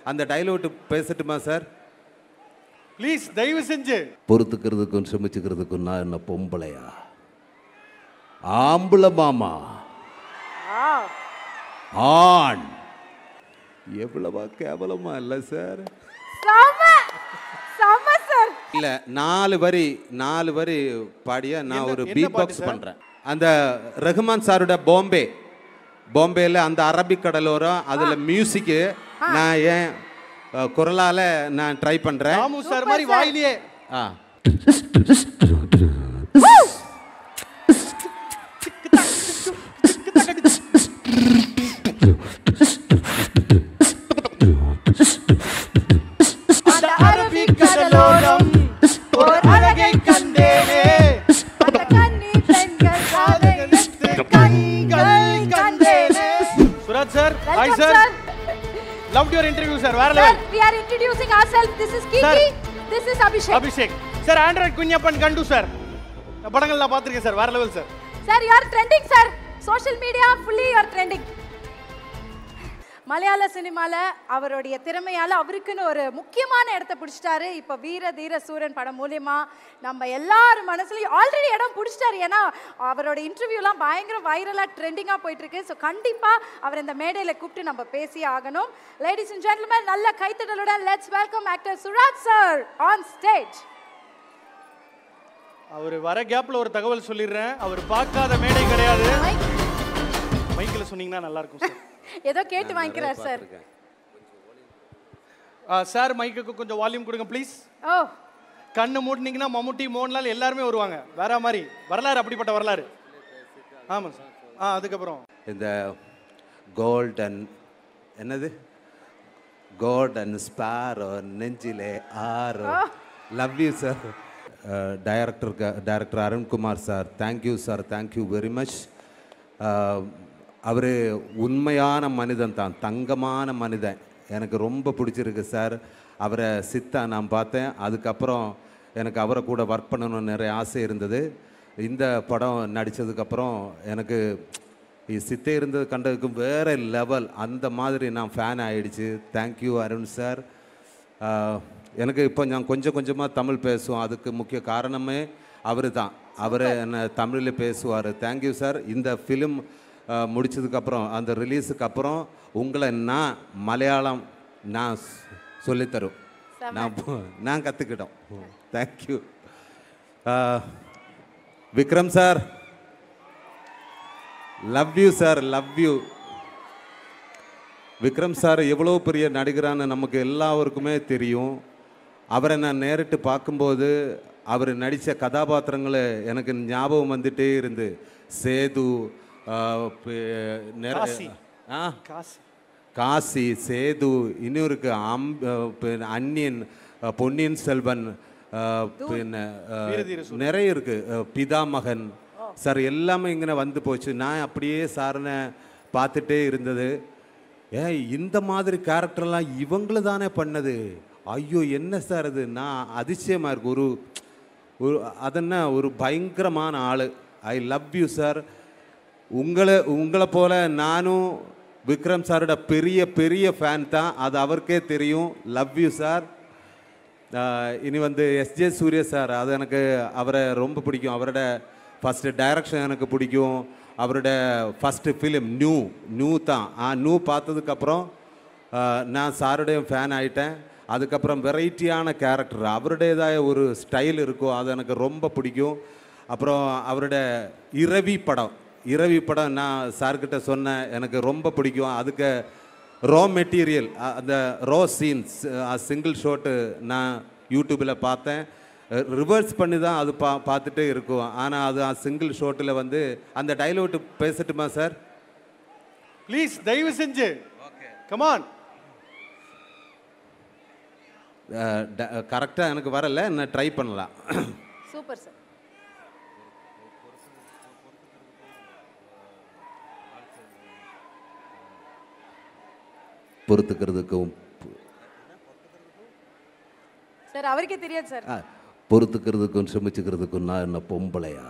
அந்த dialogue பேசட்டுமா sir? Please தயவு செஞ்சு. பொறுத்துக்கிறதுக்கும் சுமிச்சுக்கிறதுக்கும் நான் என்ன பொம்பளையா? ஆம்பளை மாமா, ஆண். எவ்வளவா கேவலமா இல்ல சார்? இல்ல, 4 வரி பாடியா நான் ஒரு பீட் பாக்ஸ் பண்றேன். அந்த ரஹ்மான் சாரோட பாம்பேல அந்த அரபிக் கடலோரம் அதுல மியூசிக் நான் ஏன் குரலால நான் ட்ரை பண்றேன். ராமு சார் மாதிரி வாயிலே. அந்த அரபிக் கடலோரம் ஒரு அழகை கண்டேனே, அந்த கன்னி பெண்கள் காதலித்து கண்கள் கண்டேனே. Suraj sir, hi sir. Loved your interview sir. Where level? Sir, we are introducing ourselves. This is Kiki. Sir. This is Abhishek. Abhishek. Sir, Android Kunyappan Gandu sir. படங்கள் நான் பாத்துர்க்கேன் சார். வேற level sir. Sir, you are trending sir. Social media fully you are trending. மலையாள சினிமால அவருடைய திறமையால அவருக்குன்னு ஒரு முக்கியமான இடத்தை பிடிச்சிட்டாரு. இப்போ வீர தீர சூரன் படம் மூலமா நம்ம எல்லாரும் மனசுலயும் ஆல்ரெடி இடம் பிடிச்சிட்டாரு. ஏன்னா அவரோட இன்டர்வியூலாம் பயங்கர வைரலா ட்ரெண்டிங்கா போயிட்டு இருக்கு. ஸோ கண்டிப்பா அவர் இந்த மேடையில கூப்பிட்டு நம்ம பேசி ஆகணும். லேடிஸ் அண்ட் ஜென்டில்மேன், நல்ல கைத்தட்டலுடன் let's welcome actor Suraj sir on stage. அவர் வர கேப்ல ஒரு தகவல் சொல்லிடுறேன். அவர் பார்க்காத மேடை கிடையாது. மைக்கில் சொன்னீங்கன்னா நல்லா இருக்கும் சார். ஏதோ கேட்டு வாங்கிக்கிறார் சார். சார் மைக்குக்கு கொஞ்சம் வால்யூம் கொடுங்க ப்ளீஸ். ஓ, கண்ணு மூடினீங்கன்னா மம்முட்டி மோகன்லால் எல்லாருமே வருவாங்க. வேற மாதிரி வரலாறு, அப்படிப்பட்ட வரலாறு. ஆமாம் சார். அதுக்கப்புறம் இந்த கோல்டன் என்னது கோல்டன் ஸ்பாரோ நெஞ்சிலே ஆரோ. Love you sir. Director Arunkumar sir, thank you sir, thank you very much. அவர் உண்மையான மனிதன் தான், தங்கமான மனிதன். எனக்கு ரொம்ப பிடிச்சிருக்கு சார். அவரை சித்தா நான் பார்த்தேன். அதுக்கப்புறம் எனக்கு அவரை கூட ஒர்க் பண்ணணும்னு நிறைய ஆசை இருந்தது. இந்த படம் நடித்ததுக்கப்புறம் எனக்கு சித்தே இருந்தது கண்டதுக்கு வேறு லெவல், அந்த மாதிரி நான் ஃபேன் ஆகிடுச்சு. Thank you Arun sir. எனக்கு இப்போ நான் கொஞ்சமாக தமிழ் பேசுவோம். அதுக்கு முக்கிய காரணமே அவர் தான். அவர் என்ன தமிழில் பேசுவார். Thank you sir. இந்த ஃபிலிம் முடிச்சதுக்கப்புறம், அந்த ரிலீஸுக்கு அப்புறம் உங்களை நான் மலையாளம் நான் சொல்லித்தரும், நான் கற்றுக்கிட்டோம். Thank you. Vikram sir, love you sir, love you. Vikram sir எவ்வளோ பெரிய நடிகரான்னு நமக்கு எல்லாருக்குமே தெரியும். அவரை நான் நேரிட்டு பார்க்கும்போது அவர் நடித்த கதாபாத்திரங்களை எனக்கு ஞாபகம் வந்துட்டே இருந்து. சேது, காசி, சேது, இன்னொருக்கு அன்னியன், பொன்னியின் செல்வன், பின்ன நிறைய இருக்கு, பிதாமகன் சார், எல்லாமே இங்கே வந்து போச்சு. நான் அப்படியே சாரனை பார்த்துட்டே இருந்தது. இந்த மாதிரி கேரக்டர்லாம் இவங்கள தானே பண்ணது. ஐயோ என்ன சார் அது, நான் அதிசயமாக இருக்கு. ஒரு அதென்ன ஒரு பயங்கரமான ஆள். I love you sir. உங்களை போல நானும் விக்ரம் சாரோட பெரிய பெரிய ஃபேன் தான், அது அவருக்கே தெரியும். Love you sir. இனி வந்து எஸ்ஜே சூர்யா சார், அது எனக்கு அவரை ரொம்ப பிடிக்கும். அவரோட ஃபஸ்ட்டு டைரக்ஷன் எனக்கு பிடிக்கும். அவரோட ஃபஸ்ட்டு ஃபிலிம் நியூ தான். நியூ பார்த்ததுக்கப்புறம் நான் சாருடைய ஃபேன் ஆகிட்டேன். அதுக்கப்புறம் வெரைட்டியான கேரக்டர், அவருடையதாக ஒரு ஸ்டைல் இருக்கும், அது எனக்கு ரொம்ப பிடிக்கும். அப்புறம் அவரோட இரவி படம் நான் சார்கிட்ட சொன்னேன், எனக்கு ரொம்ப பிடிக்கும். அதுக்கு ரா மெட்டீரியல், அந்த ரா சீன்ஸ், சிங்கிள் ஷாட்டு நான் யூடியூப்பில் பார்த்தேன். ரிவர்ஸ் பண்ணி தான் அது பார்த்துட்டே இருக்கும். ஆனால் அது சிங்கிள் ஷாட்டில் வந்து அந்த டைலாக் பேசட்டுமா சார்? ப்ளீஸ் தயவு செஞ்சு. கமான். கரெக்டாக எனக்கு வரல, நான் ட்ரை பண்ணலாம். Super sir. பொறுத்துக்கிறதுக்கும் சார் அவருக்கே தெரியாது சார். பொறுத்துக்கிறதுக்கும் சுமிச்சுக்கிறதுக்கும் நான் என்ன பொம்பளையா?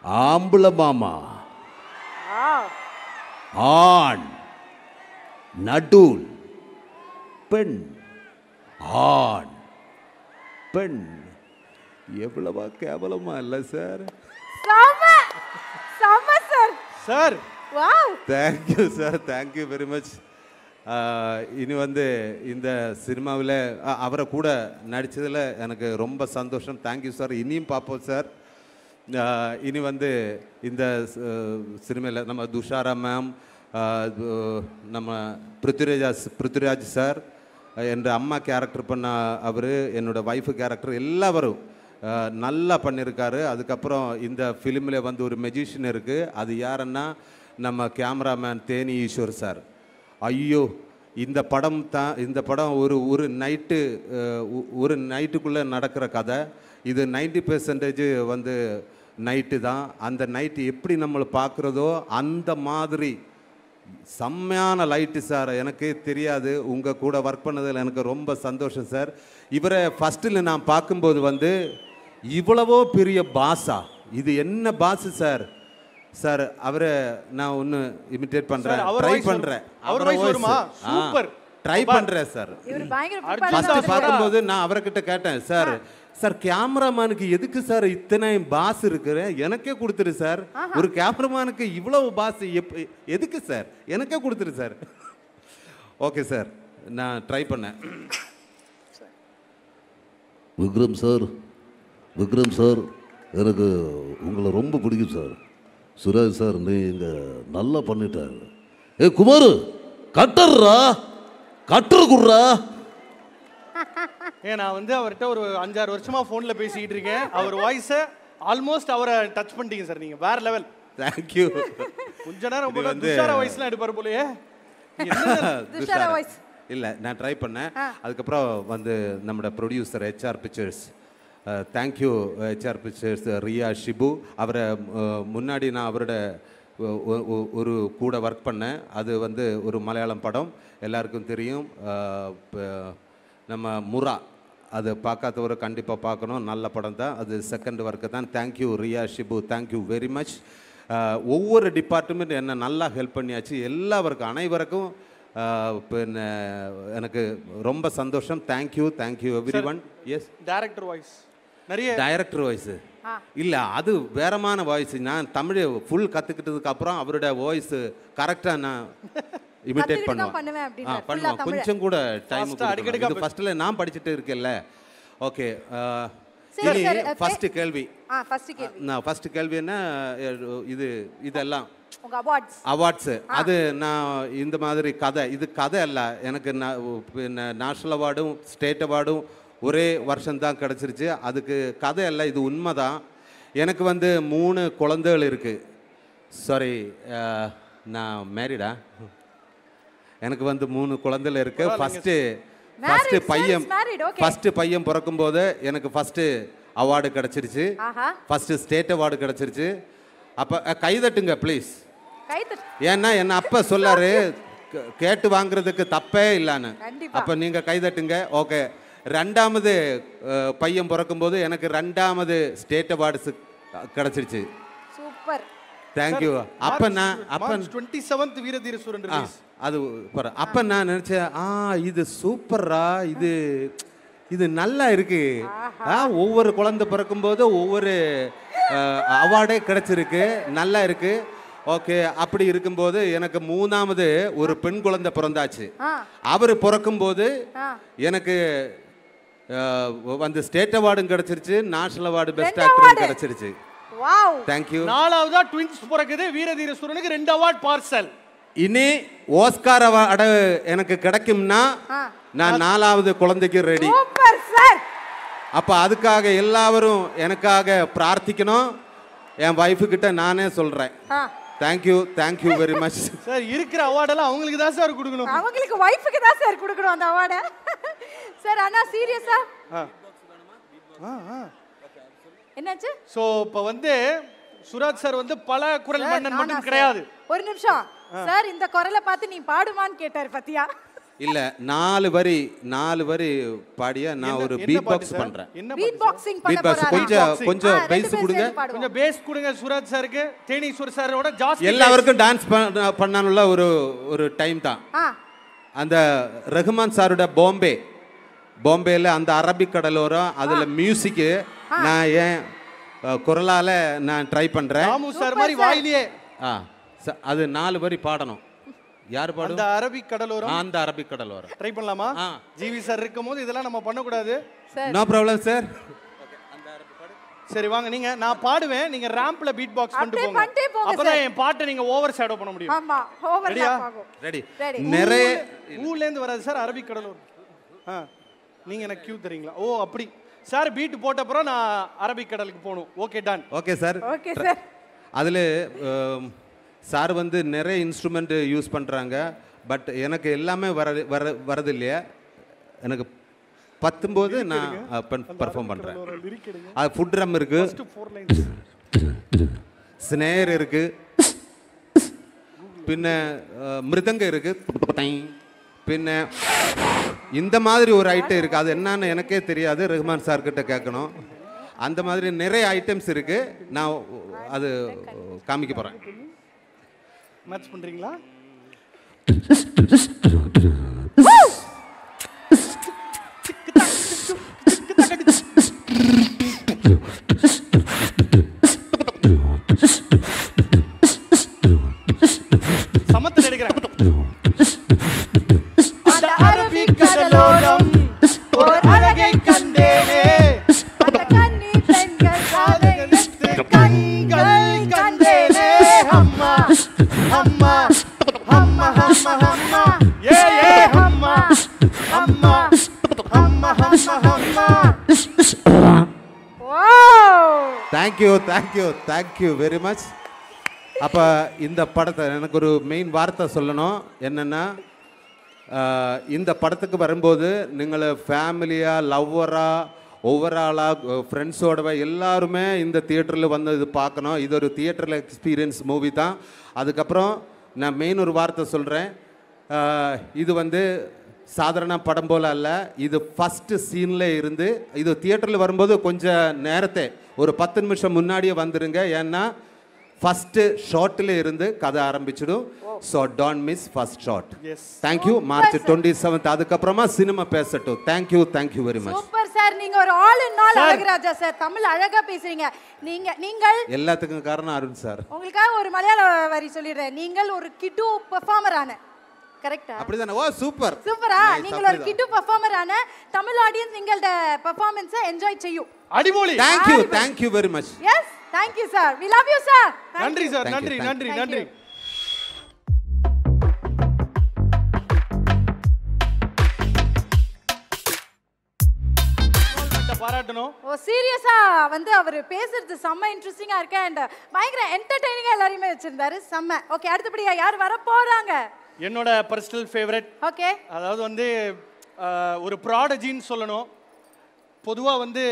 ஆம்பளை மாமா, ஆண், நடுல், பெண், ஆண், பெண். எவ்வளவா கேவலமா இல்லை சார்? செம செம sir. Sir wow, thank you sir, thank you very much. இனி வந்து இந்த சினிமாவில் அவரை கூட நடித்ததில் எனக்கு ரொம்ப சந்தோஷம். Thank you sir. இனியும் பார்ப்போம் சார். இனி வந்து இந்த சினிமாவில் நம்ம துஷாரா மேம், நம்ம பிருத்விராஜ் சார், என் அம்மா கேரக்டர் பண்ண அவர், என்னோட ஒய்ஃபு கேரக்டர், எல்லாரும் நல்லா பண்ணியிருக்காரு. அதுக்கப்புறம் இந்த ஃபிலிமில் வந்து ஒரு மெஜிஷியன் இருக்குது. அது யாருன்னா நம்ம கேமராமேன் தேனி ஈஸ்வர் சார். ஐயோ, இந்த படம் ஒரு நைட்டுக்குள்ளே நடக்கிற கதை. இது 90% வந்து நைட்டு தான். அந்த நைட்டு எப்படி நம்மளை பார்க்குறதோ அந்த மாதிரி செம்மையான லைட்டு சார். எனக்கே தெரியாது, உங்கள் கூட ஒர்க் பண்ணதில் எனக்கு ரொம்ப சந்தோஷம் சார். இவரை ஃபஸ்ட்டில் நான் பார்க்கும்போது வந்து இவ்வளவோ பெரிய பாஸா, இது என்ன பாஸ் சார்? சார் அவரை நான் ஒன்று இமிட்டேட் பண்ணுறேன், ட்ரை பண்ணுறேன். சூப்பர் ட்ரை பண்ணுறேன் சார். ஃபஸ்ட்டு பார்க்கும்போது நான் அவர்கிட்ட கேட்டேன், சார் சார் கேமராமேனுக்கு எதுக்கு சார் இத்தனை பாஸ் இருக்கிற? எனக்கே கொடுத்துரு சார். ஒரு கேமராமேனுக்கு இவ்வளவு பாஸ் எதுக்கு சார்? எனக்கே கொடுத்துரு சார். ஓகே சார், நான் ட்ரை பண்ணேன். விக்ரம் சார், எனக்கு உங்களை ரொம்ப பிடிக்கும் சார். சுராஜ் சார், நீங்கள் நல்லா பண்ணிட்டாரு. குமார், கட்டர் குடுறா. நான் வந்து அவர்கிட்ட ஒரு 5-6 வருஷமா ஃபோன்ல பேசிக்கிட்டு இருக்கேன். அவர் வாய்ஸை ஆல்மோஸ்ட் அவரை டச் பண்ணிட்டீங்க சார். நீங்க வேற லெவல். தேங்க்யூ. கொஞ்ச நேரம் துஷாரா வாய்ஸ்லாம் எடுப்பாரு போலயே. துஷாரா வாய்ஸ் இல்லை, நான் ட்ரை பண்ணேன். அதுக்கப்புறம் வந்து நம்மளோட producer HR Pictures, thank you HR Pictures Riya Shibu. அவரை முன்னாடி நான் அவரோட ஒரு கூட ஒர்க் பண்ணேன். அது வந்து ஒரு மலையாளம் படம், எல்லாருக்கும் தெரியும். நம்ம முரா, அது பார்க்காதவரை கண்டிப்பாக பார்க்கணும். நல்ல படம் தான் அது. செகண்ட் ஒர்க்கு தான். Thank you Riya Shibu, thank you very much. ஒவ்வொரு டிபார்ட்மெண்ட் என்ன நல்லா ஹெல்ப் பண்ணியாச்சு. எல்லாருக்கும், அனைவருக்கும் பின்ன எனக்கு ரொம்ப சந்தோஷம். Thank you everyone. Yes, director voice நிறைய. டைரக்டர் வாய்ஸ் இல்லை, அது வேறமான வாய்ஸ். நான் தமிழ் ஃபுல் கற்றுக்கிட்டதுக்கு அப்புறம் அவரோட வாய்ஸ் கரெக்டாக நான் இமிட்டேட் பண்ணுவேன். கொஞ்சம் கூட டைம் இது ஃபர்ஸ்ட்ல நான் படிச்சுட்டு இருக்கேன்ல. ஓகே, ஃபர்ஸ்ட் கேள்வி என்ன, இதெல்லாம் அவார்ட்ஸ். அது நான் இந்த மாதிரி கதை, இது கதை அல்ல. எனக்கு நேஷனல் அவார்டும் ஸ்டேட் அவார்டும் ஒரே வருஷம்தான் கிடச்சிருச்சு. அதுக்கு கதை அல்ல, இது உண்மைதான். எனக்கு வந்து 3 குழந்தைகள் இருக்குது. சாரி, நான் மேரிடா. எனக்கு வந்து 3 குழந்தைகள் இருக்குது. ஃபஸ்ட்டு பையன் பிறக்கும்போது எனக்கு ஃபஸ்ட்டு அவார்டு கிடச்சிருச்சு. ஃபஸ்ட்டு ஸ்டேட் அவார்டு கிடச்சிருச்சு. அப்போ கைதட்டுங்க ப்ளீஸ். ஏன்னா என்ன அப்பா சொல்லாரு, கேட்டு வாங்குறதுக்கு தப்பே இல்லைன்னு. அப்போ நீங்கள் கைதட்டுங்க. ஓகே, 2வது பையன் பிறக்கும்போது எனக்கு 2வது ஸ்டேட் அவார்ட்ஸ் கிடச்சிருச்சு. Super, thank you. அப்போ நான் 27th வீரதீர சூரன் ரிலீஸ். அது அப்போ நான் நினச்சேன், இது சூப்பர்ரா, இது நல்லா இருக்கு. ஒவ்வொரு குழந்தை பிறக்கும்போது ஒவ்வொரு அவார்டே கிடைச்சிருக்கு, நல்லா இருக்கு. ஓகே, அப்படி இருக்கும்போது எனக்கு 3வது ஒரு பெண் குழந்தை பிறந்தாச்சு. அவர் பிறக்கும்போது எனக்கு வந்து ஸ்டேட் அவார்டும் கிடைச்சிருச்சு, நேஷனல் அவார்டு பெஸ்ட் ஆக்டரும் கிடைச்சிருச்சு. Wow, thank you. 4வதா ட்வின்ஸ் பிறக்குது. வீரதீர சூரனுக்கு 2 அவார்ட் பார்சல். இனி ஓஸ்கார் அவார்டு எனக்கு கிடைக்கும்னா நான் 4வது குழந்தைக்கு ரெடி. Super sir. அப்ப அதுக்காக எல்லாரும் எனக்காக பிரார்த்திக்கணும். என் வைஃப் கிட்ட நானே சொல்றேன். Thank you very much sir. இருக்கிற அவார்டெல்லாம் அவங்களுக்கு தான் சார் கொடுக்கணும். அவங்களுக்கு வைஃப்க்கு தான் சார் கொடுக்கணும் அந்த அவார்டை. சார் ஆனா சீரியஸா என்னாச்சு? சோ இப்ப வந்து சுராஜ் சார் வந்து பல குரல் மன்னன் மட்டும் கிடையாது. ஒரு நிமிஷம் சார், இந்த குரலை பார்த்து நீ பாடுவான்னு கேட்டார் பத்தியா? இல்ல, 4 வரி பாடியா நான் ஒரு பீட் பாக்ஸ் பண்றேன். பீட் பாக்ஸிங் பண்ண போறாரு. கொஞ்சம் பேஸ் கொடுங்க. கொஞ்சம் பேஸ் கொடுங்க சுராஜ் சாருக்கு. தேனீஸ்வர் சாரோட ஜாஸ்தி எல்லாருக்கும் டான்ஸ் பண்ணனும்ல ஒரு டைம் தான். அந்த ரஹ்மான் சாரோட பாம்பேல அந்த அரபிக் கடலோரம் அதில் மியூசிக்கு நான் ஏன் குரலால் நான் ட்ரை பண்ணுறேன். ராமு சார் மாதிரி வாயிலேயே அது 4 வரி பாடணும். யார் பாடும்? அந்த அரபிக் கடலோரம். அந்த அரபிக் கடலோரம் ட்ரை பண்ணலாமா? ஜிவி சார் இருக்கும்போது இதெல்லாம் நம்ம பண்ணக்கூடாது. No problem sir. சரி வாங்க, நீங்க நான் பாடுவேன், நீங்க ரேம்ப்ல பீட் பாக்ஸ் பண்ணிட்டு போங்க. அப்பதான் என் பாட்டை நீங்க ஓவர் ஷேடோ பண்ண முடியும். ஆமா, ஓவர்லாப் ஆகும். ரெடி. ரெடி. நிறைய ஊர்ல இருந்து வராது சார் அரபிக் கடலோரம். நீங்க எனக்கு கியூ தரீங்களா? ஓ அப்படி சார். பீட் போட்ட அப்புறம் நான் அரபிக் கடலுக்கு போகணும். Okay done. Okay sir. Okay sir. அதில் சார் வந்து நிறைய இன்ஸ்ட்ருமெண்ட் யூஸ் பண்ணுறாங்க. பட் எனக்கு எல்லாமே வரது இல்லையா. எனக்கு பத்தும்போது நான் பர்ஃபார்ம் பண்ணுறேன். அது ஃபுட் ட்ரம் இருக்கு, ஸ்னேர் இருக்கு, பின்ன மிருதங்க இருக்கு, பின்ன இந்த மாதிரி ஒரு ஐட்டம் இருக்குது. அது என்னன்னு எனக்கே தெரியாது, ரஹ்மான் சார்கிட்ட கேட்கணும். அந்த மாதிரி நிறைய ஐட்டம்ஸ் இருக்குது. நான் அது காமிக்க போகிறேன். மேட்ச் பண்ணுறீங்களா? சமத்தில் எடுக்கிறேன். அந்த அரபிக் கடலோரம் ஒரு அழகை கண்டேனே, அந்த கன்னி பெண்கள் காதையிட்டு கண்கள் கண்டேனே. அம்மா அம்மா அம்மா அம்மா அம்மா ஏ ஏ அம்மா அம்மா அம்மா அம்மா அம்மா. Thank you very much. அப்போ இந்த படத்தை எனக்கு ஒரு மெயின் வார்த்தை சொல்லணும். என்னென்னா, இந்த படத்துக்கு வரும்போது நீங்கள் ஃபேமிலியாக, லவ்வராக, ஓவராலாக, ஃப்ரெண்ட்ஸோட எல்லாருமே இந்த தியேட்டரில் வந்து இது பார்க்கணும். இது ஒரு தியேட்டரில் எக்ஸ்பீரியன்ஸ் மூவி தான். அதுக்கப்புறம் நான் மெயின் ஒரு வார்த்தை சொல்கிறேன். இது வந்து சாதாரண படம் போல் அல்ல. இது ஃபஸ்ட்டு சீனில் இருந்து, இது தியேட்டரில் வரும்போது கொஞ்சம் நேரத்தை ஒரு 10 நிமிஷம் முன்னாடியே வந்துடுங்க. ஏன்னா ஃபஸ்ட்டு ஷார்ட்டில் இருந்து கதை ஆரம்பிச்சிடும். So don't miss first short. Thank you. March 27. அதுக்கப்புறமா சினிமா பேசட்டும். Thank you very much. Super sir. நீங்க ஒரு all in all Azhagaraja sir. Tamil அழகா பேசுறீங்க. நீங்கள் எல்லாத்துக்கும் காரணம் அருண் சார். உங்களுக்காக ஒரு மலையாள வரி சொல்லிடுறேன். நீங்கள் ஒரு கிட்டு பெர்ஃபார்மர் ஆன, கரெக்ட்டா? அப்படிதானே? ஓ சூப்பர். சூப்பரா. நீங்கள் ஒரு கிட்டு பெர்ஃபார்மர் ஆன தமிழ் ஆடியன்ஸ் உங்களோட பெர்ஃபார்மன்ஸை என்ஜாய் செய்யும். அடிபோலி. Thank you very much. Yes, thank you sir. we love you sir. நன்றி சார். நன்றி நன்றி நன்றி. பாராட்டணும். ஓ சீரியஸா வந்து அவர் பேசுறது செம்ம இன்ட்ரெஸ்டிங்கா இருக்கு. அண்ட் பயங்கர என்டர்டெய்னிங்கா எல்லாரையுமே வச்சிருந்தாரு. செம்ம. ஓகே, அடுத்தபடியா யார் வர போறாங்க? என்னோட பர்சனல் ஃபேவரட். ஓகே. அதாவது வந்து ஒரு ப்ராடஜின்னு சொல்லணும். பொதுவாக வந்து